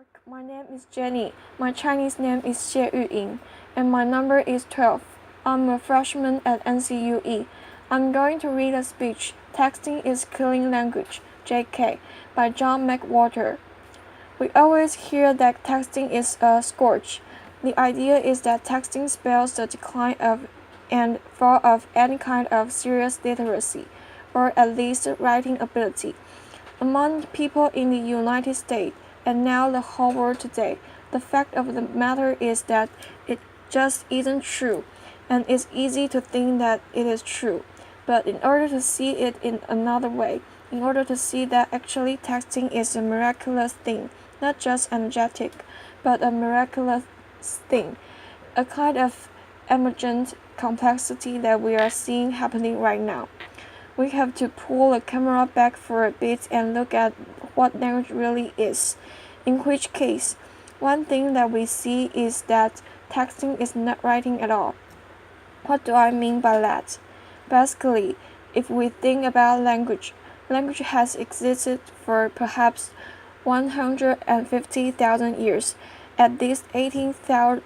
Mark, my name is Jenny. My Chinese name is Xie Yuying, and my number is 12. I'm a freshman at NCUE. I'm going to read a speech, Texting is Killing Language, JK, by John McWhorter. We always hear that texting is a scourge. The idea is that texting spells the decline of and fall of any kind of serious literacy, or at least writing ability. Among people in the United States, and now the whole world today, the fact of the matter is that it just isn't true, and it's easy to think that it is true. But in order to see it in another way, in order to see that actually texting is a miraculous thing, not just energetic, but a miraculous thing, a kind of emergent complexity that we are seeing happening right now. We have to pull the camera back for a bit and look at what language really is. In which case, one thing that we see is that texting is not writing at all. What do I mean by that? Basically, if we think about language, language has existed for perhaps 150,000 years, at least 80,000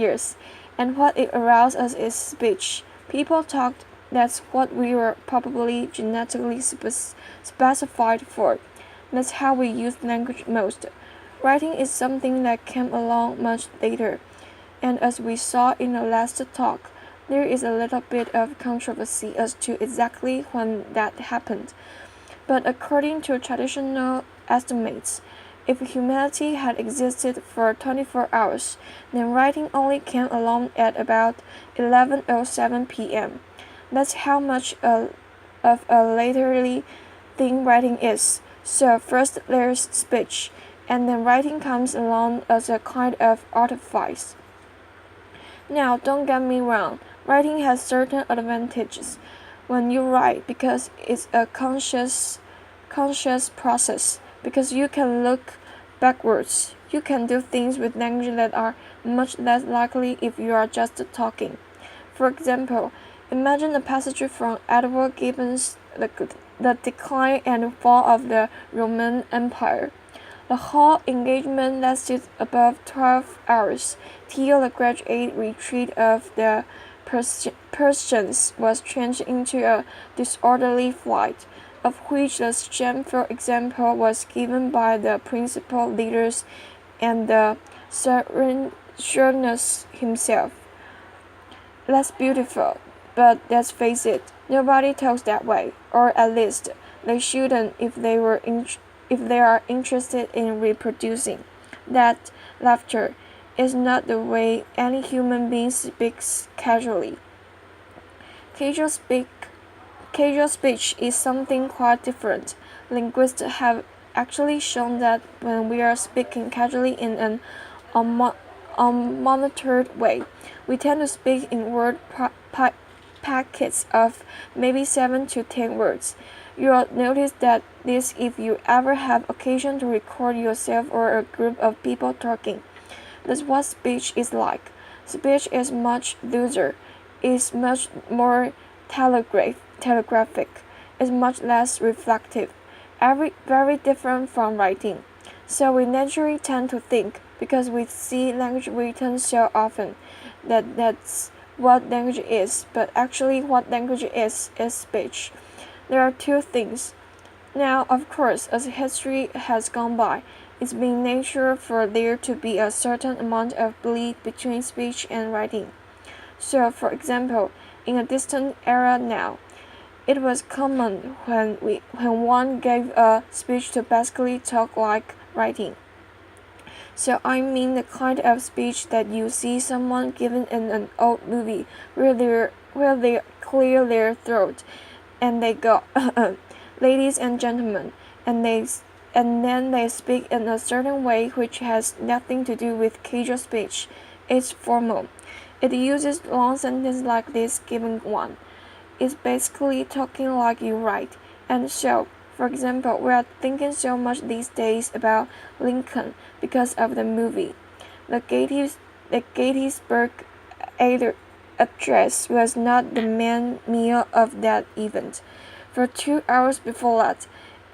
years, and what it arouses us is speech. People talked. That's what we were probably genetically specified for. That's how we use language most. Writing is something that came along much later, and as we saw in the last talk, there is a little bit of controversy as to exactly when that happened. But according to traditional estimates, if humanity had existed for 24 hours, then writing only came along at about 11:07 p.m. That's how much of a laterally thing writing is. So first there's speech, and then writing comes along as a kind of artifice. Now, don't get me wrong, writing has certain advantages when you write because it's a conscious process, because you can look backwards. You can do things with language that are much less likely if you are just talking. For example, imagine a passage from Edward Gibbon's The Decline and Fall of the Roman Empire. The whole engagement lasted above 12 hours, till the gradual retreat of the Persians was changed into a disorderly flight, of which the shameful example was given by the principal leaders and the Cyrenius himself. That's beautiful. But let's face it, nobody talks that way, or at least they shouldn't if they are interested in reproducing. That laughter is not the way any human being speaks casually. Casual speech is something quite different. Linguists have actually shown that when we are speaking casually in an unmonitored way, we tend to speak in word packets of maybe 7 to 10 words. You'll notice that this if you ever have occasion to record yourself or a group of people talking. That's what speech is like. Speech is much looser, is much more telegraphic, is much less reflective, very different from writing. So we naturally tend to think, because we see language written so often, that's what language is, but actually what language is speech. There are two things. Now, of course, as history has gone by, it's been natural for there to be a certain amount of bleed between speech and writing. So, for example, in a distant era now, it was common when one gave a speech to basically talk like writing. So I mean the kind of speech that you see someone giving in an old movie where they clear their throat and they go, ladies and gentlemen, and then they speak in a certain way which has nothing to do with casual speech. It's formal. It uses long sentences like this given one. It's basically talking like you write. And so, for example, we are thinking so much these days about Lincoln because of the movie. The Gettysburg Address was not the main meal of that event. For 2 hours before that,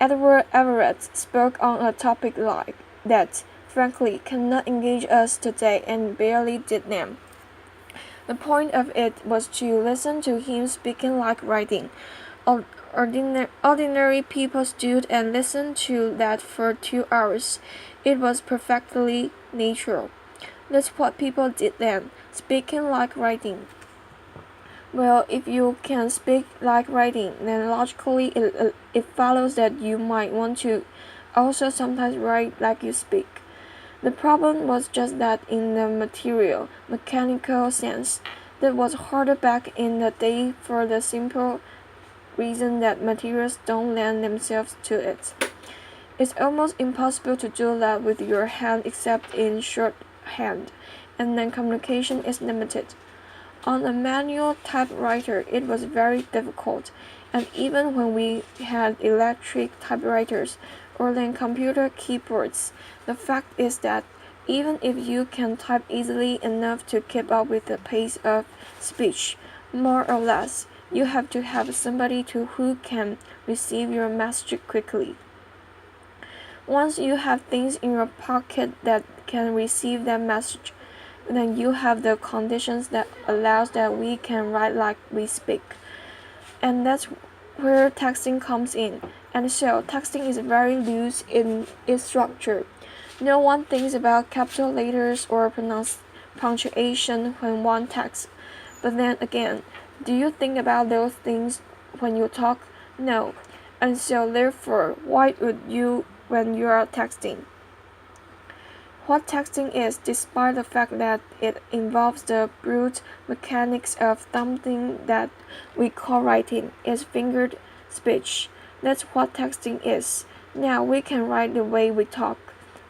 Edward Everett spoke on a topic like that, frankly, cannot engage us today and barely did them. The point of it was to listen to him speaking like writing. Ordinary people stood and listened to that for 2 hours. It was perfectly natural. That's what people did then, speaking like writing. Well, if you can speak like writing, then logically it follows that you might want to also sometimes write like you speak. The problem was just that in the material, mechanical sense, that was harder back in the day for the simple reason that materials don't lend themselves to it. It's almost impossible to do that with your hand except in shorthand, and then communication is limited. On a manual typewriter, it was very difficult, and even when we had electric typewriters or then computer keyboards, the fact is that even if you can type easily enough to keep up with the pace of speech, more or less, you have to have somebody who can receive your message quickly. Once you have things in your pocket that can receive that message, then you have the conditions that allows that we can write like we speak. And that's where texting comes in. And so texting is very loose in its structure. No one thinks about capital letters or punctuation when one texts. But then again, do you think about those things when you talk? No. And so therefore, why would you when you are texting? What texting is, despite the fact that it involves the brute mechanics of something that we call writing, is fingered speech. That's what texting is. Now we can write the way we talk,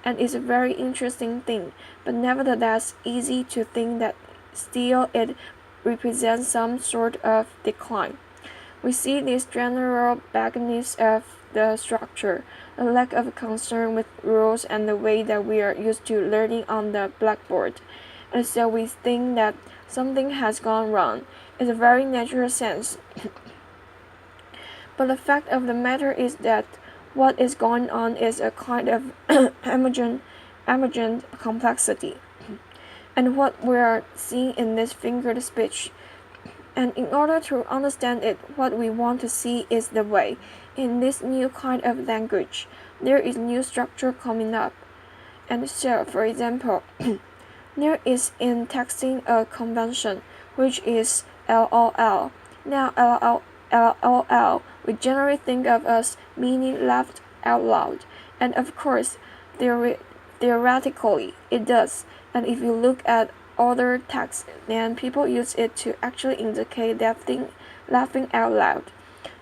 and it's a very interesting thing, but nevertheless easy to think that still it represents some sort of decline. We see this general vagueness of the structure, a lack of concern with rules and the way that we are used to learning on the blackboard. And so we think that something has gone wrong. It's a very natural sense. But the fact of the matter is that what is going on is a kind of emergent complexity. And what we are seeing in this fingered speech. And in order to understand it, what we want to see is the way, in this new kind of language, there is new structure coming up. And so, for example, there is in texting a convention, which is LOL. Now, LOL, we generally think of as meaning laughed out loud. And of course, theoretically, it does. And if you look at other texts, then people use it to actually indicate laughing out loud.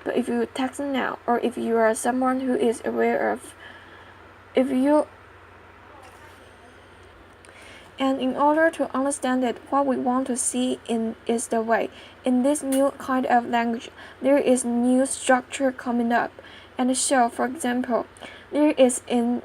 But if you text now, or if you are someone who is aware of, and in order to understand it, what we want to see is the way. In this new kind of language, there is new structure coming up. And so, for example, there is in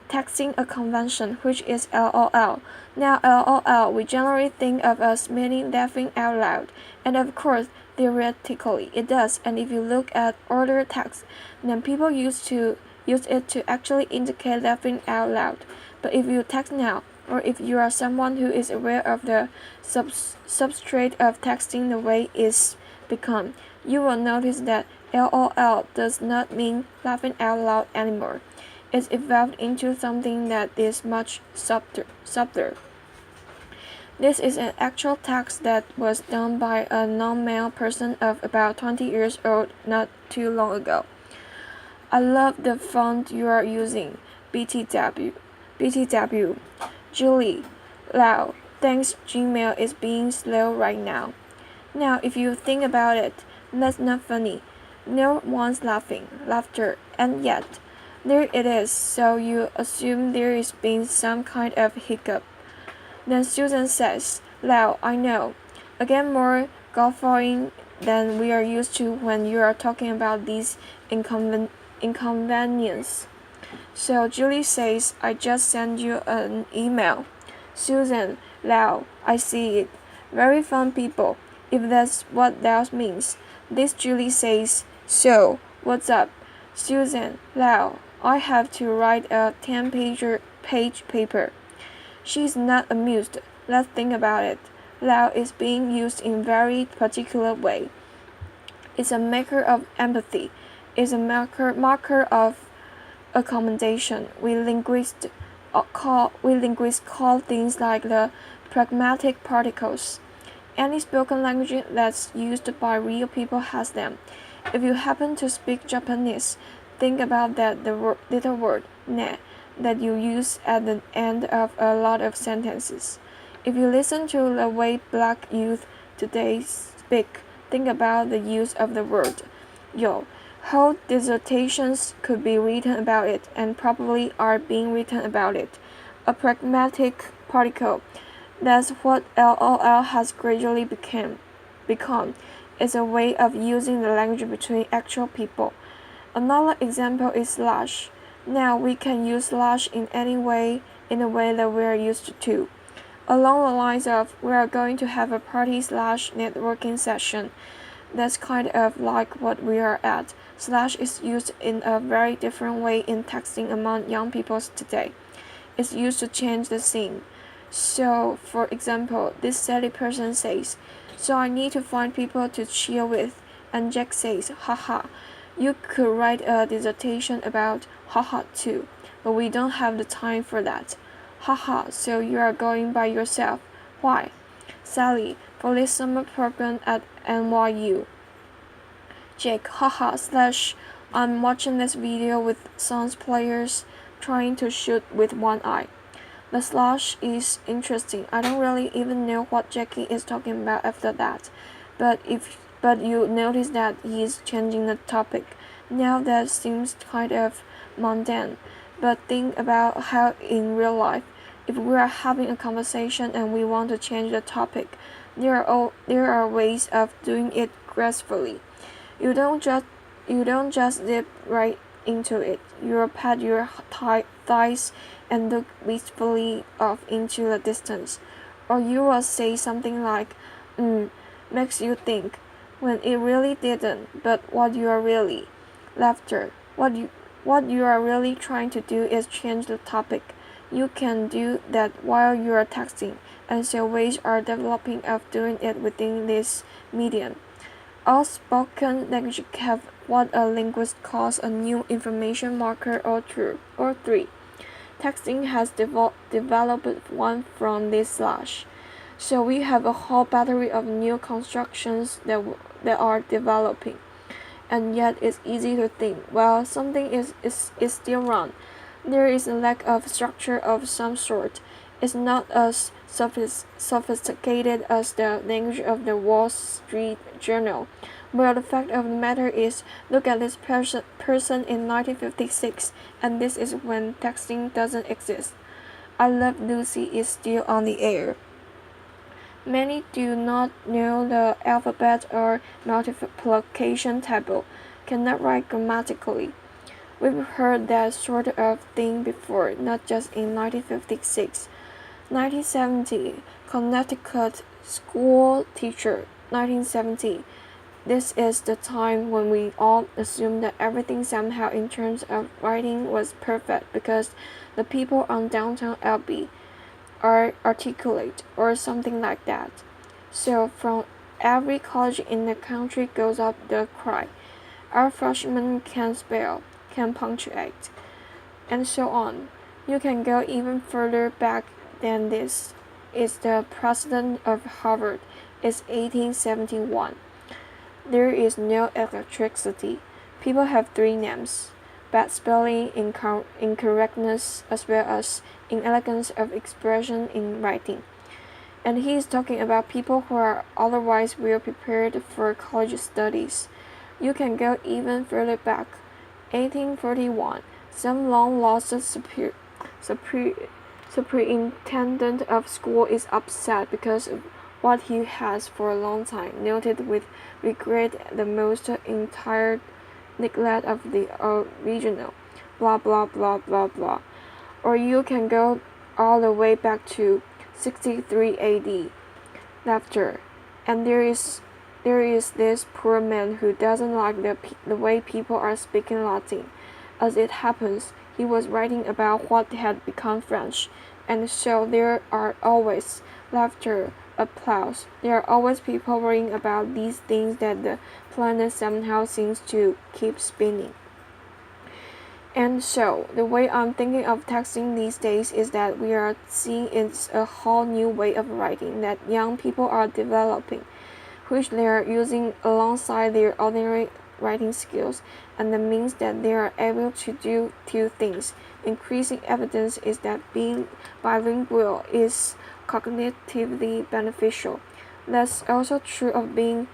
texting a convention, which is LOL. Now, LOL we generally think of as meaning laughing out loud, and of course, theoretically, it does. And if you look at other texts, then people used to use it to actually indicate laughing out loud. But if you text now, or if you are someone who is aware of the substrate of texting the way it's become, you will notice that LOL does not mean laughing out loud anymore. It's evolved into something that is much subtler. This is an actual text that was done by a non-male person of about 20 years old not too long ago. I love the font you are using, BTW. Julie, Lau, thanks Gmail is being slow right now. Now, if you think about it, that's not funny. No one's laughter, and yet, there it is, so you assume there is been some kind of hiccup. Then Susan says, Lau, I know. Again, more guffawing than we are used to when you are talking about these inconvenience. So Julie says, I just sent you an email. Susan, Lau, I see it. Very fun people, if that's what that means. This Julie says, so, what's up? Susan, Lau, I have to write a 10-page paper. She's not amused. Let's think about it. Lau is being used in a very particular way. It's a marker of empathy. It's a marker of accommodation. We linguists call things like the pragmatic particles. Any spoken language that's used by real people has them. If you happen to speak Japanese, think about that little word ne that you use at the end of a lot of sentences. If you listen to the way black youth today speak, think about the use of the word yo. Whole dissertations could be written about it, and probably are being written about it. A pragmatic particle. That's what LOL has gradually become. It's a way of using the language between actual people. Another example is slash. Now we can use slash in the way that we're used to. Along the lines of we are going to have a party/networking session. That's kind of like what we are at. Slash is used in a very different way in texting among young people today. It's used to change the scene. So, for example, this silly person says, so I need to find people to chill with, and Jack says, haha, you could write a dissertation about haha too, but we don't have the time for that. Haha, so you are going by yourself. Why? Sally, for this summer program at NYU. Jake, haha, slash, I'm watching this video with Suns players trying to shoot with one eye. The slash is interesting. I don't really even know what Jackie is talking about after that. But you notice that he's changing the topic. Now that seems kind of mundane. But think about how in real life, if we are having a conversation and we want to change the topic, there are ways of doing it gracefully. You don't just dip right into it. You pat your thighs and look wistfully off into the distance. Or you will say something like, makes you think, when it really didn't, but what you are really. Laughter. What you are really trying to do is change the topic. You can do that while you are texting, and so ways are developing of doing it within this medium. All spoken language have what a linguist calls a new information marker or three. Texting has developed one from this slash. So we have a whole battery of new constructions that are developing. And yet it's easy to think, well, something is still wrong. There is a lack of structure of some sort. It's not as sophisticated as the language of the Wall Street Journal. Well, the fact of the matter is, look at this person in 1956, and this is when texting doesn't exist. I Love Lucy is still on the air. Many do not know the alphabet or multiplication table, cannot write grammatically. We've heard that sort of thing before, not just in 1956. 1970, Connecticut school teacher, 1970. This is the time when we all assumed that everything somehow in terms of writing was perfect because the people on downtown LB are articulate or something like that. So from every college in the country goes up the cry, our freshmen can spell, can punctuate, and so on. You can go even further back than this. It's the president of Harvard. It's 1871. There is no electricity. People have three names: bad spelling, incorrectness, as well as inelegance of expression in writing. And he is talking about people who are otherwise well prepared for college studies. You can go even further back. 1841. Some long-lost superintendent of school is upset because of what he has for a long time noted with regret the most entire neglect of the original, blah blah blah blah blah. Or you can go all the way back to 63 AD. Laughter. And there there is this poor man who doesn't like the way people are speaking Latin. As it happens, he was writing about what had become French, and so there are always laughter, applause. There are always people worrying about these things that the planet somehow seems to keep spinning. And so, the way I'm thinking of texting these days is that we are seeing it's a whole new way of writing that young people are developing, which they are using alongside their ordinary writing skills, and the means that they are able to do two things. Increasing evidence is that being bilingual is cognitively beneficial. That's also true of being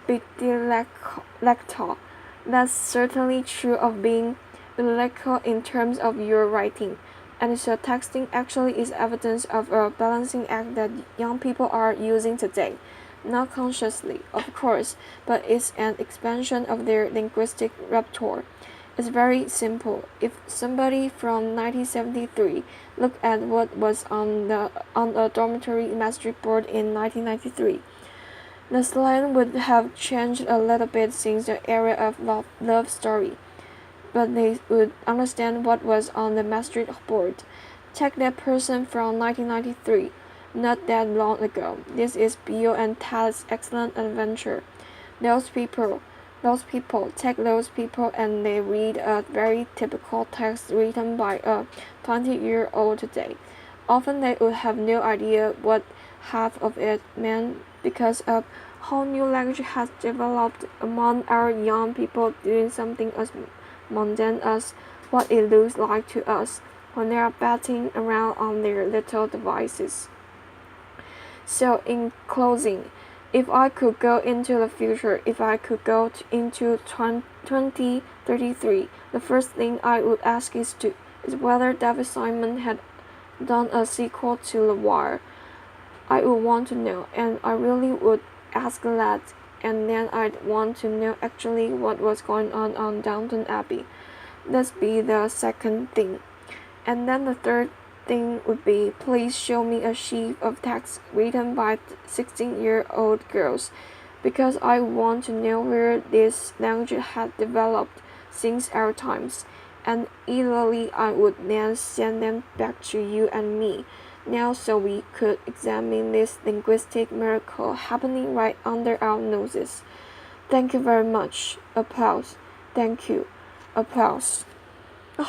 bidialectal. That's certainly true of being bilingual in terms of your writing. And so texting actually is evidence of a balancing act that young people are using today. Not consciously, of course, but it's an expansion of their linguistic repertoire. It's very simple. If somebody from 1973 looked at what was on a dormitory message board in 1993, the slang would have changed a little bit since the era of love story, but they would understand what was on the message board. Take that person from 1993, not that long ago. This is Bill and Ted's excellent adventure. Those people, take those people and they read a very typical text written by a 20-year-old today. Often they would have no idea what half of it meant because a whole new language has developed among our young people doing something as mundane as what it looks like to us when they are batting around on their little devices. So in closing, if I could go into the future, if I could go into 2033, the first thing I would ask is whether David Simon had done a sequel to The Wire. I would want to know, and I really would ask that, and then I'd want to know actually what was going on Downton Abbey. That'd be the second thing. And then the third thing would be, please show me a sheaf of texts written by 16-year-old girls, because I want to know where this language had developed since our times, and ideally I would then send them back to you and me now so we could examine this linguistic miracle happening right under our noses. Thank you very much. Applause. Thank you. Applause.